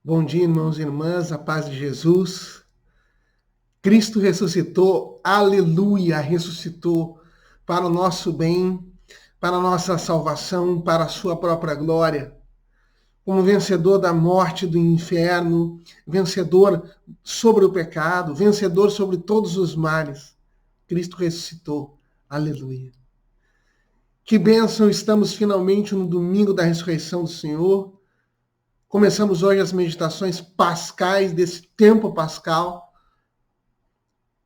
Bom dia, irmãos e irmãs, a paz de Jesus. Cristo ressuscitou, aleluia, ressuscitou para o nosso bem, para a nossa salvação, para a sua própria glória. Como vencedor da morte, do inferno, vencedor sobre o pecado, vencedor sobre todos os males. Cristo ressuscitou, aleluia. Que bênção, estamos finalmente no domingo da ressurreição do Senhor. Começamos hoje as meditações pascais desse tempo pascal,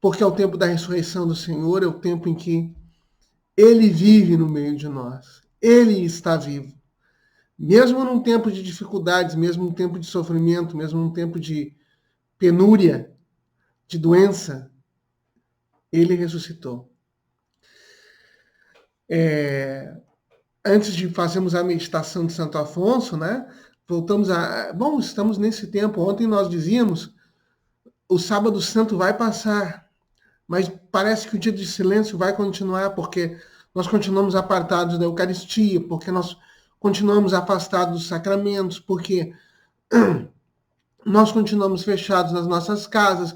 porque é o tempo da ressurreição do Senhor, é o tempo em que Ele vive no meio de nós. Ele está vivo. Mesmo num tempo de dificuldades, mesmo num tempo de sofrimento, mesmo num tempo de penúria, de doença, Ele ressuscitou. Antes de fazermos a meditação de Santo Afonso, né? Voltamos a. Bom, estamos nesse tempo. Ontem nós dizíamos: o Sábado Santo vai passar, mas parece que o dia de silêncio vai continuar, porque nós continuamos apartados da Eucaristia, porque nós continuamos afastados dos sacramentos, porque nós continuamos fechados nas nossas casas,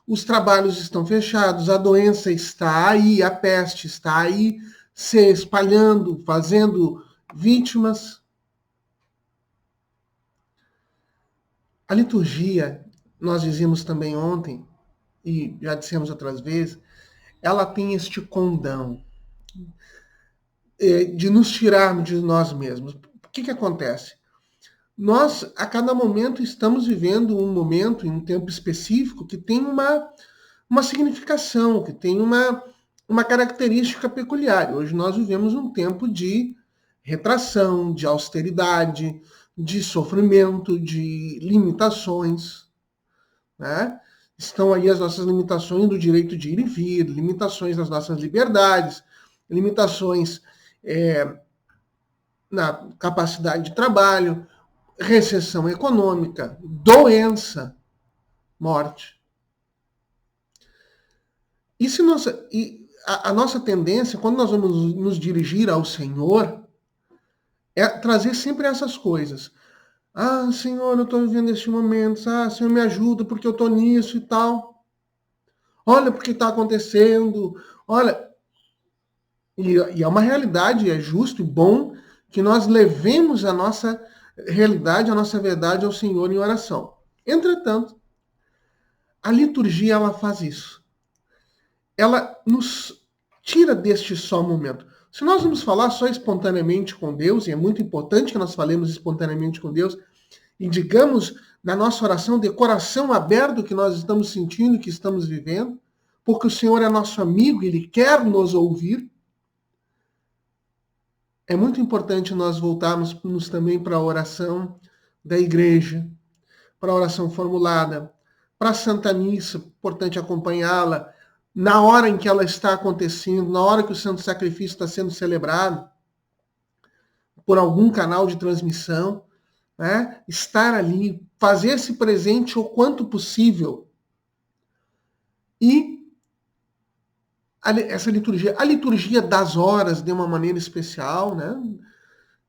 os trabalhos estão fechados, a doença está aí, a peste está aí, se espalhando, fazendo vítimas. A liturgia, nós dizíamos também ontem, e já dissemos outras vezes, ela tem este condão de nos tirarmos de nós mesmos. O que acontece? Nós, a cada momento, estamos vivendo um momento, em um tempo específico, que tem uma significação, que tem uma característica peculiar. Hoje nós vivemos um tempo de retração, de austeridade, de sofrimento, de limitações. Né? Estão aí as nossas limitações do direito de ir e vir, limitações das nossas liberdades, limitações na capacidade de trabalho, recessão econômica, doença, morte. A nossa tendência, quando nós vamos nos dirigir ao Senhor, é trazer sempre essas coisas. Ah, Senhor, eu estou vivendo este momento. Ah, Senhor, me ajuda porque eu estou nisso e tal. Olha porque está acontecendo. Olha, e é uma realidade, é justo e bom que nós levemos a nossa realidade, a nossa verdade ao Senhor em oração. Entretanto, a liturgia ela faz isso. Ela nos tira deste só momento. Se nós vamos falar só espontaneamente com Deus, e é muito importante que nós falemos espontaneamente com Deus, e digamos na nossa oração de coração aberto que nós estamos sentindo, que estamos vivendo, porque o Senhor é nosso amigo, Ele quer nos ouvir. É muito importante nós voltarmos também para a oração da igreja, para a oração formulada, para a Santa Missa, importante acompanhá-la, na hora em que ela está acontecendo, na hora que o Santo Sacrifício está sendo celebrado, por algum canal de transmissão, né? Estar ali, fazer-se presente o quanto possível. E essa liturgia, a liturgia das horas de uma maneira especial, né?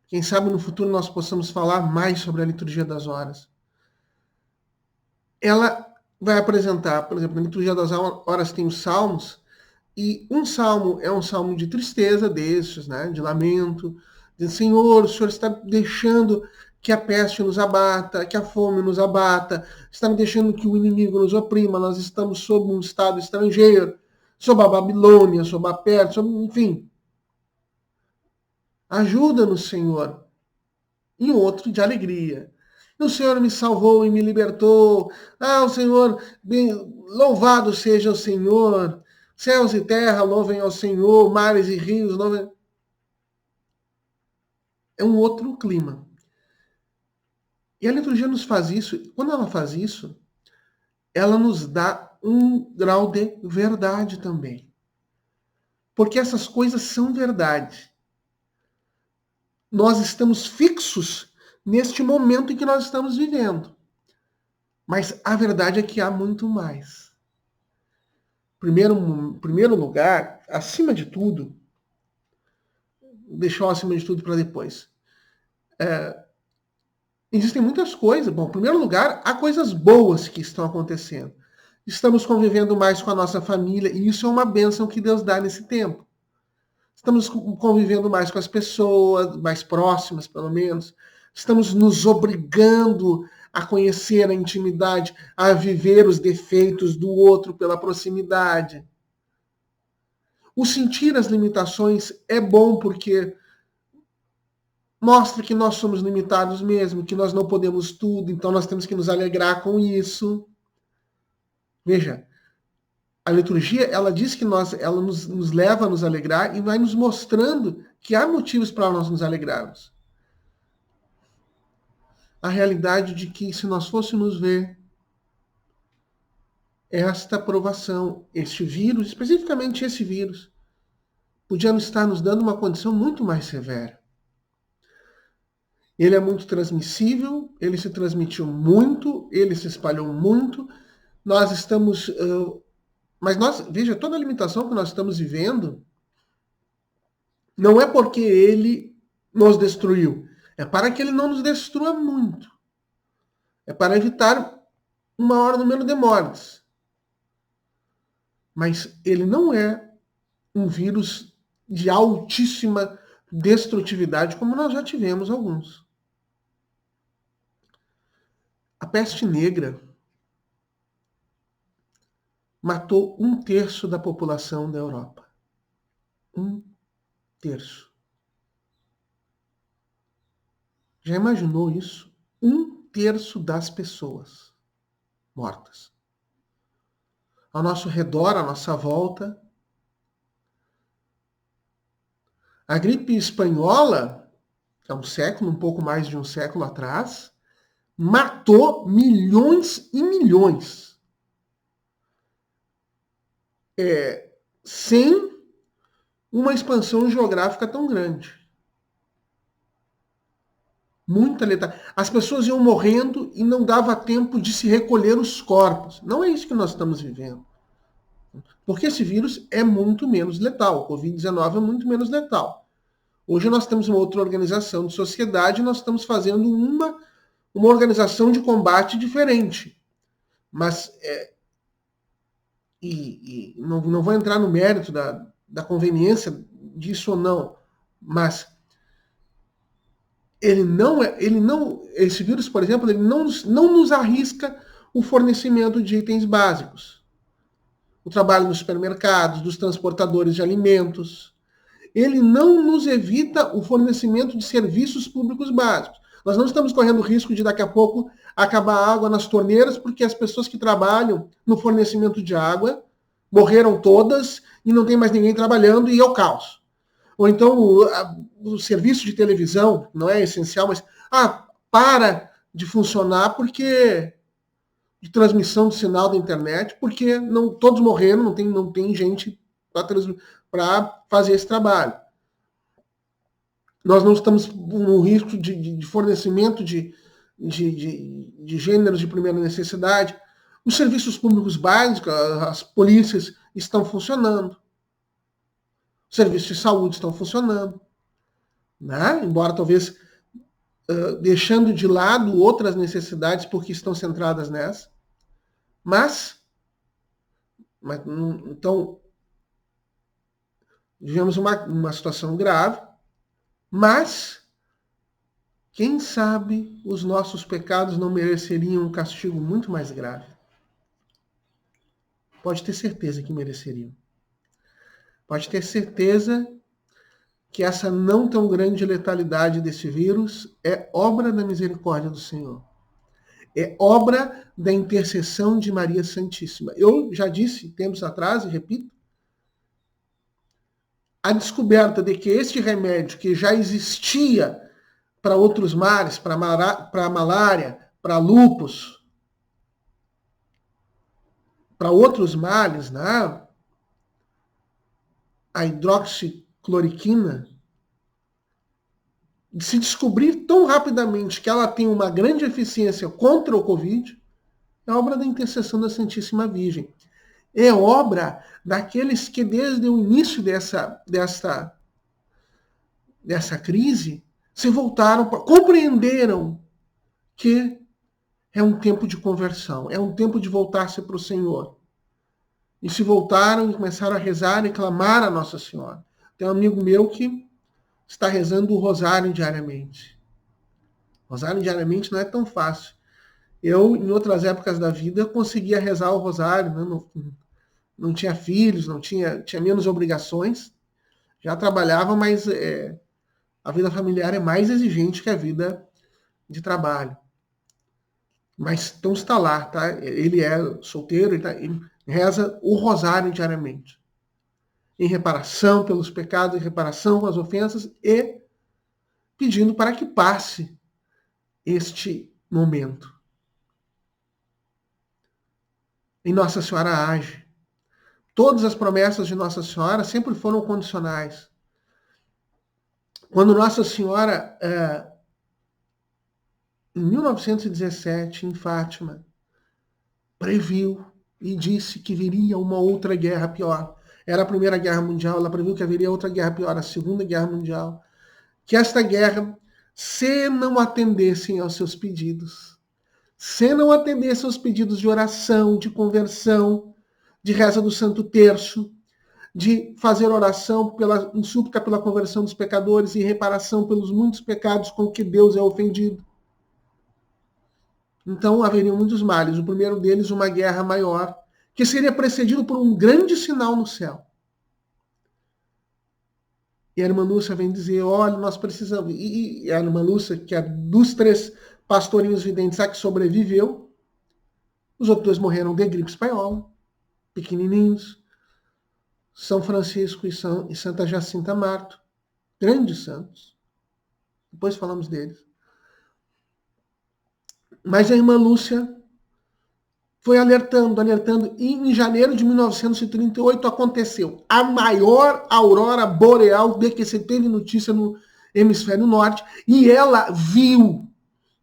Quem sabe no futuro nós possamos falar mais sobre a liturgia das horas. Ela vai apresentar, por exemplo, na liturgia das horas tem os salmos, e um salmo é um salmo de tristeza destes, né, de lamento, de Senhor, o Senhor está deixando que a peste nos abata, que a fome nos abata, está deixando que o inimigo nos oprima, nós estamos sob um estado estrangeiro, sob a Babilônia, sob a Pérsia, enfim. Ajuda-nos, Senhor. E outro de alegria. O Senhor me salvou e me libertou. Ah, o Senhor, louvado seja o Senhor. Céus e terra louvem ao Senhor, mares e rios louvem. É um outro clima. E a liturgia nos faz isso. Quando ela faz isso, ela nos dá um grau de verdade também. Porque essas coisas são verdade. Nós estamos fixos neste momento em que nós estamos vivendo. Mas a verdade é que há muito mais. Primeiro lugar, acima de tudo, deixar o acima de tudo para depois. existem muitas coisas. Bom, em primeiro lugar, há coisas boas que estão acontecendo. Estamos convivendo mais com a nossa família, e isso é uma bênção que Deus dá nesse tempo. Estamos convivendo mais com as pessoas, mais próximas, pelo menos. Estamos nos obrigando a conhecer a intimidade, a viver os defeitos do outro pela proximidade. O sentir as limitações é bom porque mostra que nós somos limitados mesmo, que nós não podemos tudo, então nós temos que nos alegrar com isso. Veja, a liturgia, ela diz que ela nos leva a nos alegrar e vai nos mostrando que há motivos para nós nos alegrarmos. A realidade de que, se nós fôssemos ver esta provação, este vírus, especificamente esse vírus, podia estar nos dando uma condição muito mais severa. Ele é muito transmissível, ele se transmitiu muito, ele se espalhou muito. Nós estamos... mas veja, toda a limitação que nós estamos vivendo não é porque ele nos destruiu, é para que ele não nos destrua muito. É para evitar um maior número de mortes. Mas ele não é um vírus de altíssima destrutividade, como nós já tivemos alguns. A peste negra matou 1/3 da população da Europa. 1/3. Já imaginou isso? 1/3 das pessoas mortas. Ao nosso redor, à nossa volta. A gripe espanhola, há um pouco mais de um século atrás, matou milhões e milhões. Sem uma expansão geográfica tão grande. Muita letalidade. As pessoas iam morrendo e não dava tempo de se recolher os corpos. Não é isso que nós estamos vivendo. Porque esse vírus é muito menos letal. O Covid-19 é muito menos letal. Hoje nós temos uma outra organização de sociedade e nós estamos fazendo uma organização de combate diferente. Mas, não vou entrar no mérito da conveniência disso ou não, mas esse vírus, por exemplo, ele não nos arrisca o fornecimento de itens básicos. O trabalho nos supermercados, dos transportadores de alimentos. Ele não nos evita o fornecimento de serviços públicos básicos. Nós não estamos correndo o risco de, daqui a pouco, acabar a água nas torneiras, porque as pessoas que trabalham no fornecimento de água morreram todas e não tem mais ninguém trabalhando e é o caos. Ou então o serviço de televisão, não é essencial, mas para de funcionar porque de transmissão de sinal da internet, porque todos morreram, não tem gente para fazer esse trabalho. Nós não estamos no risco de fornecimento de gêneros de primeira necessidade. Os serviços públicos básicos, as polícias estão funcionando. Os serviços de saúde estão funcionando. Né? Embora talvez deixando de lado outras necessidades porque estão centradas nessa. Mas então, vivemos uma situação grave, mas quem sabe os nossos pecados não mereceriam um castigo muito mais grave. Pode ter certeza que mereceriam. Pode ter certeza que essa não tão grande letalidade desse vírus é obra da misericórdia do Senhor. É obra da intercessão de Maria Santíssima. Eu já disse tempos atrás, e repito, a descoberta de que este remédio, que já existia para outros males, para malária, para lúpus, para outros males, né? A hidroxicloroquina, se descobrir tão rapidamente que ela tem uma grande eficiência contra o Covid, é obra da intercessão da Santíssima Virgem. É obra daqueles que desde o início dessa crise se voltaram, compreenderam que é um tempo de conversão, é um tempo de voltar-se para o Senhor. E se voltaram e começaram a rezar e clamar a Nossa Senhora. Tem um amigo meu que está rezando o rosário diariamente. Rosário diariamente não é tão fácil. Eu, em outras épocas da vida, conseguia rezar o rosário, né? Não tinha filhos, tinha menos obrigações. Já trabalhava, mas a vida familiar é mais exigente que a vida de trabalho. Mas então está lá, tá? Ele é solteiro, ele reza o rosário diariamente. Em reparação pelos pecados, em reparação com as ofensas e pedindo para que passe este momento. E Nossa Senhora age. Todas as promessas de Nossa Senhora sempre foram condicionais. Quando Nossa Senhora, em 1917, em Fátima, previu e disse que viria uma outra guerra pior. Era a Primeira Guerra Mundial, ela previu que haveria outra guerra pior, a Segunda Guerra Mundial. Que esta guerra, se não atendessem aos seus pedidos, se não atendessem aos pedidos de oração, de conversão, de reza do Santo Terço, de fazer oração em súplica pela conversão dos pecadores e reparação pelos muitos pecados com que Deus é ofendido. Então haveriam muitos males. O primeiro deles, uma guerra maior, que seria precedido por um grande sinal no céu. E a irmã Lúcia vem dizer, olha, nós precisamos... E a irmã Lúcia, que é dos 3 pastorinhos videntes, a que sobreviveu, os outros 2 morreram de gripe espanhola, pequenininhos. São Francisco e Santa Jacinta Marto, grandes santos. Depois falamos deles. Mas a irmã Lúcia foi alertando, e em janeiro de 1938 aconteceu a maior aurora boreal de que se teve notícia no hemisfério norte, e ela viu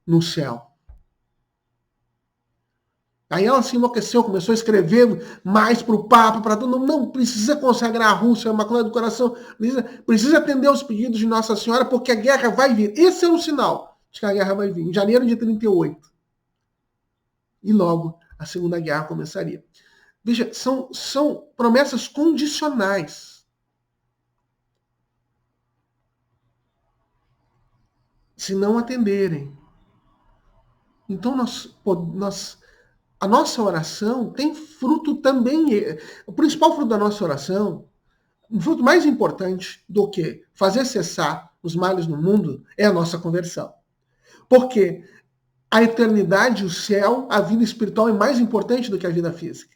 no céu. Aí ela se enlouqueceu, começou a escrever mais para o Papa, para todo mundo. Não, precisa consagrar a Rússia, a Imaculada do Coração, precisa atender aos pedidos de Nossa Senhora, porque a guerra vai vir. Esse é um sinal de que a guerra vai vir, em janeiro de 38. E logo a Segunda Guerra começaria. Veja, são promessas condicionais. Se não atenderem. Então a nossa oração tem fruto também. O principal fruto da nossa oração, um fruto mais importante do que fazer cessar os males no mundo, é a nossa conversão. Porque a eternidade, o céu, a vida espiritual é mais importante do que a vida física.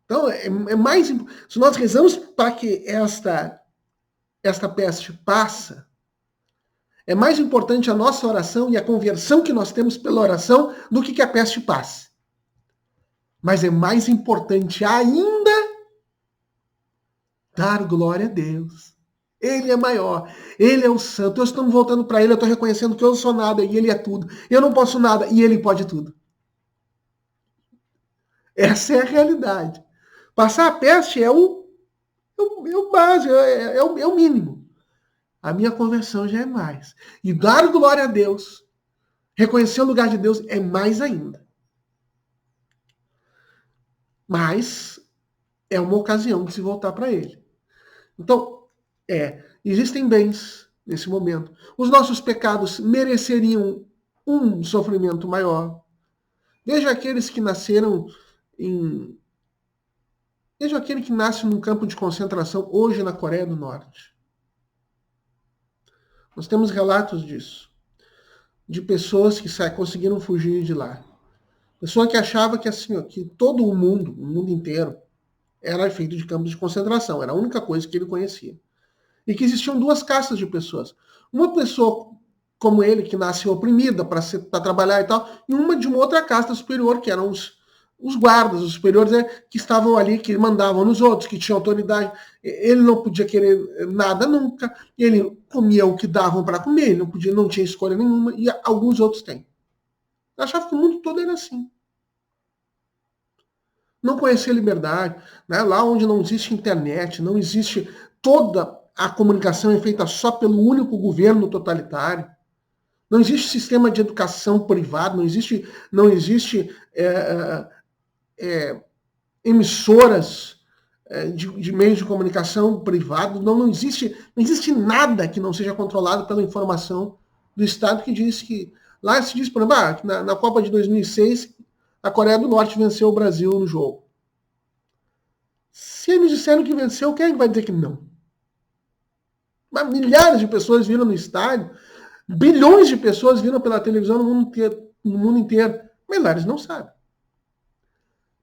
Então, se nós rezamos para que esta peste passe, é mais importante a nossa oração e a conversão que nós temos pela oração do que a peste passe. Mas é mais importante ainda dar glória a Deus. Ele é maior, Ele é o santo. Eu estou voltando para Ele, eu estou reconhecendo que eu não sou nada e Ele é tudo. Eu não posso nada e Ele pode tudo. Essa é a realidade. Passar a peste é o básico, é o mínimo. A minha conversão já é mais. E dar glória a Deus, reconhecer o lugar de Deus é mais ainda. Mas é uma ocasião de se voltar para Ele. Então, existem bens nesse momento. Os nossos pecados mereceriam um sofrimento maior. Veja aqueles que nasceram Veja aquele que nasce num campo de concentração hoje na Coreia do Norte. Nós temos relatos disso. De pessoas que conseguiram fugir de lá. Pessoa que achava que, assim, que todo o mundo inteiro, era feito de campos de concentração. Era a única coisa que ele conhecia. E que existiam 2 castas de pessoas. Uma pessoa como ele, que nasce oprimida para trabalhar e tal, e uma de uma outra casta superior, que eram os guardas, os superiores, que estavam ali, que mandavam nos outros, que tinham autoridade. Ele não podia querer nada nunca, ele comia o que davam para comer, ele não tinha escolha nenhuma, e alguns outros têm. Eu achava que o mundo todo era assim. Não conhecia liberdade, né? Lá onde não existe internet, não existe toda a comunicação é feita só pelo único governo totalitário. Não existe sistema de educação privado, não existe emissoras de meios de comunicação privado, não existe nada que não seja controlado pela informação do Estado que diz que... Lá se diz, por exemplo, na Copa de 2006, a Coreia do Norte venceu o Brasil no jogo. Se eles disseram que venceu, quem é que vai dizer que não? Mas milhares de pessoas viram no estádio, bilhões de pessoas viram pela televisão no mundo inteiro. Mas lá eles não sabem.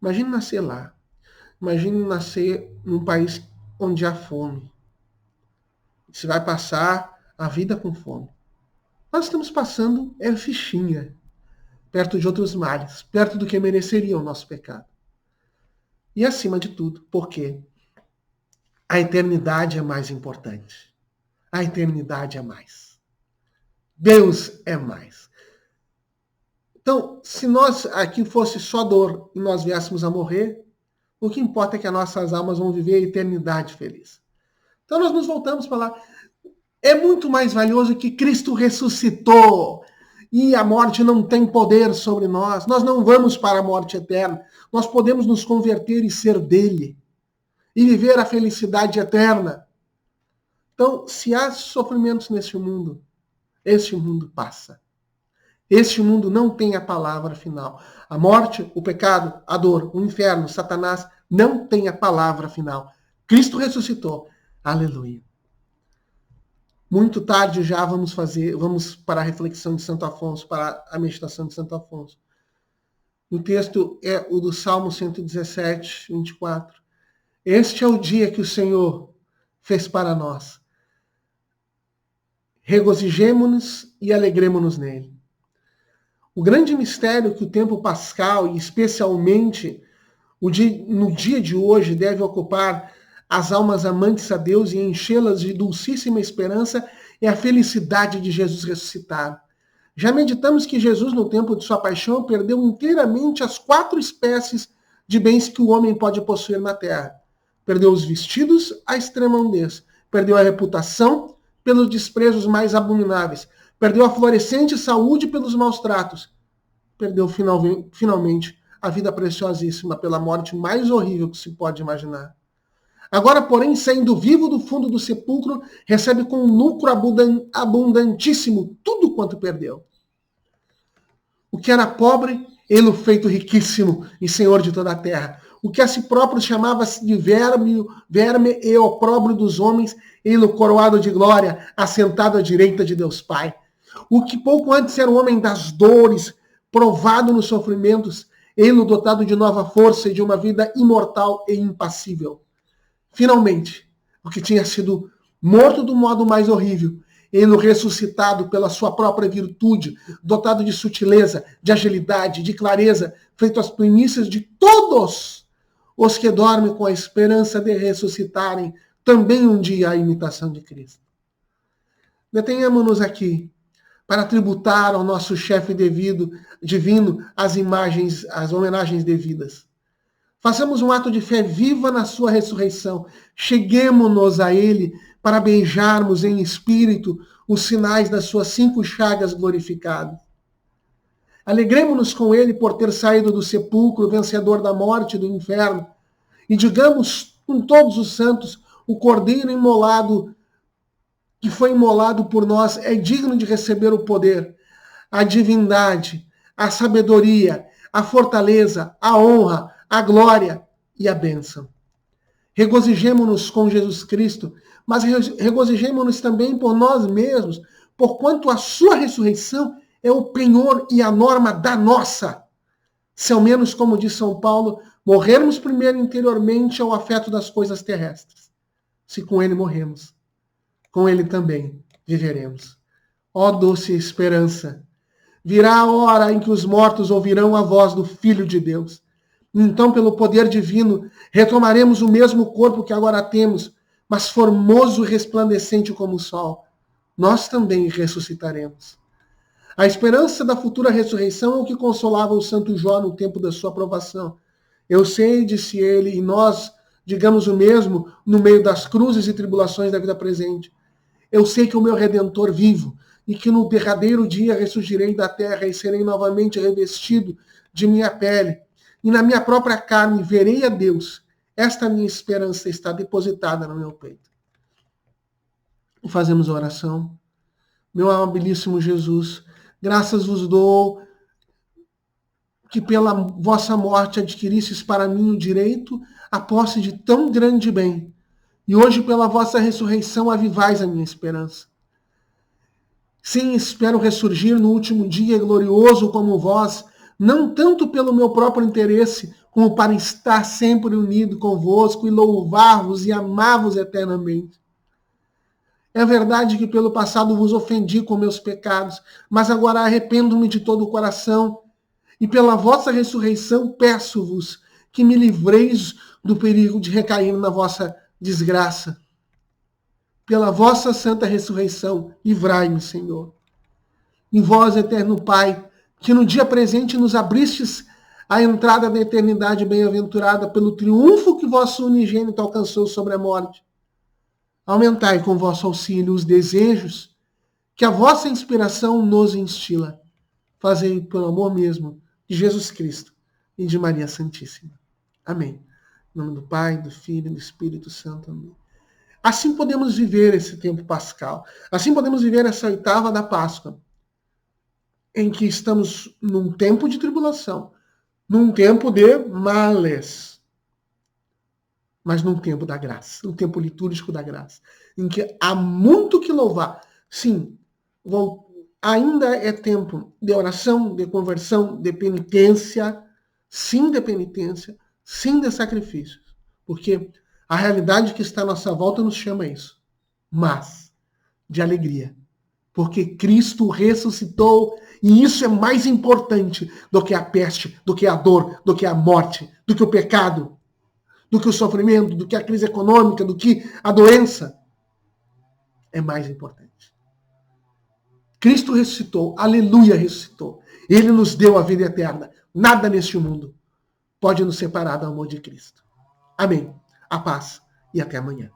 Imagine nascer lá. Imagine nascer num país onde há fome. Você vai passar a vida com fome. Nós estamos passando fichinha, perto de outros males, perto do que mereceria o nosso pecado. E acima de tudo, porque a eternidade é mais importante. A eternidade é mais. Deus é mais. Então, se nós aqui fosse só dor e nós viéssemos a morrer, o que importa é que as nossas almas vão viver a eternidade feliz. Então nós nos voltamos para lá. É muito mais valioso que Cristo ressuscitou e a morte não tem poder sobre nós. Nós não vamos para a morte eterna. Nós podemos nos converter e ser dele e viver a felicidade eterna. Então, se há sofrimentos neste mundo, este mundo passa. Este mundo não tem a palavra final. A morte, o pecado, a dor, o inferno, Satanás não tem a palavra final. Cristo ressuscitou. Aleluia. Muito tarde já vamos para a reflexão de Santo Afonso, para a meditação de Santo Afonso. O texto é o do Salmo 117, 24. Este é o dia que o Senhor fez para nós. Regozijemo-nos e alegremo-nos nele. O grande mistério que o tempo pascal, e especialmente no dia de hoje, deve ocupar as almas amantes a Deus e enchê-las de dulcíssima esperança é a felicidade de Jesus ressuscitado. Já meditamos que Jesus, no tempo de sua paixão, perdeu inteiramente as 4 espécies de bens que o homem pode possuir na terra. Perdeu os vestidos à extrema-ondez, perdeu a reputação pelos desprezos mais abomináveis, perdeu a florescente saúde pelos maus tratos, perdeu finalmente a vida preciosíssima pela morte mais horrível que se pode imaginar. Agora, porém, saindo vivo do fundo do sepulcro, recebe com um lucro abundantíssimo tudo quanto perdeu. O que era pobre, ele feito riquíssimo e senhor de toda a terra. O que a si próprio chamava-se de verme e opróbrio dos homens, ele coroado de glória, assentado à direita de Deus Pai. O que pouco antes era o homem das dores, provado nos sofrimentos, ele dotado de nova força e de uma vida imortal e impassível. Finalmente, o que tinha sido morto do modo mais horrível, ele ressuscitado pela sua própria virtude, dotado de sutileza, de agilidade, de clareza, feito as primícias de todos os que dormem com a esperança de ressuscitarem também um dia à imitação de Cristo. Detenhamo-nos aqui para tributar ao nosso chefe divino as homenagens devidas. Façamos um ato de fé viva na sua ressurreição. Cheguemo-nos a ele para beijarmos em espírito os sinais das suas 5 chagas glorificadas. Alegremo-nos com ele por ter saído do sepulcro, vencedor da morte e do inferno. E digamos com todos os santos, o cordeiro imolado, que foi imolado por nós, é digno de receber o poder, a divindade, a sabedoria, a fortaleza, a honra, a glória e a bênção. Regozijemo-nos com Jesus Cristo, mas regozijemo-nos também por nós mesmos, porquanto a sua ressurreição é o penhor e a norma da nossa. Se ao menos, como diz São Paulo, morrermos primeiro interiormente ao afeto das coisas terrestres. Se com ele morremos, com ele também viveremos. Ó doce esperança! Virá a hora em que os mortos ouvirão a voz do Filho de Deus. Então, pelo poder divino, retomaremos o mesmo corpo que agora temos, mas formoso e resplandecente como o sol. Nós também ressuscitaremos. A esperança da futura ressurreição é o que consolava o santo Jó no tempo da sua provação. Eu sei, disse ele, e nós digamos o mesmo no meio das cruzes e tribulações da vida presente. Eu sei que o meu Redentor vivo e que no derradeiro dia ressurgirei da terra e serei novamente revestido de minha pele, e na minha própria carne verei a Deus. Esta minha esperança está depositada no meu peito. E fazemos a oração. Meu amabilíssimo Jesus, graças vos dou que pela vossa morte adquiristes para mim o direito à posse de tão grande bem, e hoje pela vossa ressurreição avivais a minha esperança. Sim, espero ressurgir no último dia glorioso como vós, não tanto pelo meu próprio interesse, como para estar sempre unido convosco e louvar-vos e amar-vos eternamente. É verdade que pelo passado vos ofendi com meus pecados, mas agora arrependo-me de todo o coração, e pela vossa ressurreição peço-vos que me livreis do perigo de recair na vossa desgraça. Pela vossa santa ressurreição, livrai-me, Senhor. E vós, eterno Pai, que no dia presente nos abristes a entrada da eternidade bem-aventurada pelo triunfo que vosso unigênito alcançou sobre a morte, aumentai com vosso auxílio os desejos que a vossa inspiração nos instila. Fazei pelo amor mesmo de Jesus Cristo e de Maria Santíssima. Amém. Em nome do Pai, do Filho e do Espírito Santo. Amém. Assim podemos viver esse tempo pascal. Assim podemos viver essa oitava da Páscoa, em que estamos num tempo de tribulação, num tempo de males, mas num tempo da graça, num tempo litúrgico da graça, em que há muito que louvar. Sim, ainda é tempo de oração, de conversão, de penitência, sim de penitência, sim de sacrifícios, porque a realidade que está à nossa volta nos chama a isso, mas de alegria, porque Cristo ressuscitou, e isso é mais importante do que a peste, do que a dor, do que a morte, do que o pecado, do que o sofrimento, do que a crise econômica, do que a doença. É mais importante. Cristo ressuscitou, aleluia, ressuscitou. Ele nos deu a vida eterna. Nada neste mundo pode nos separar do amor de Cristo. Amém. A paz e até amanhã.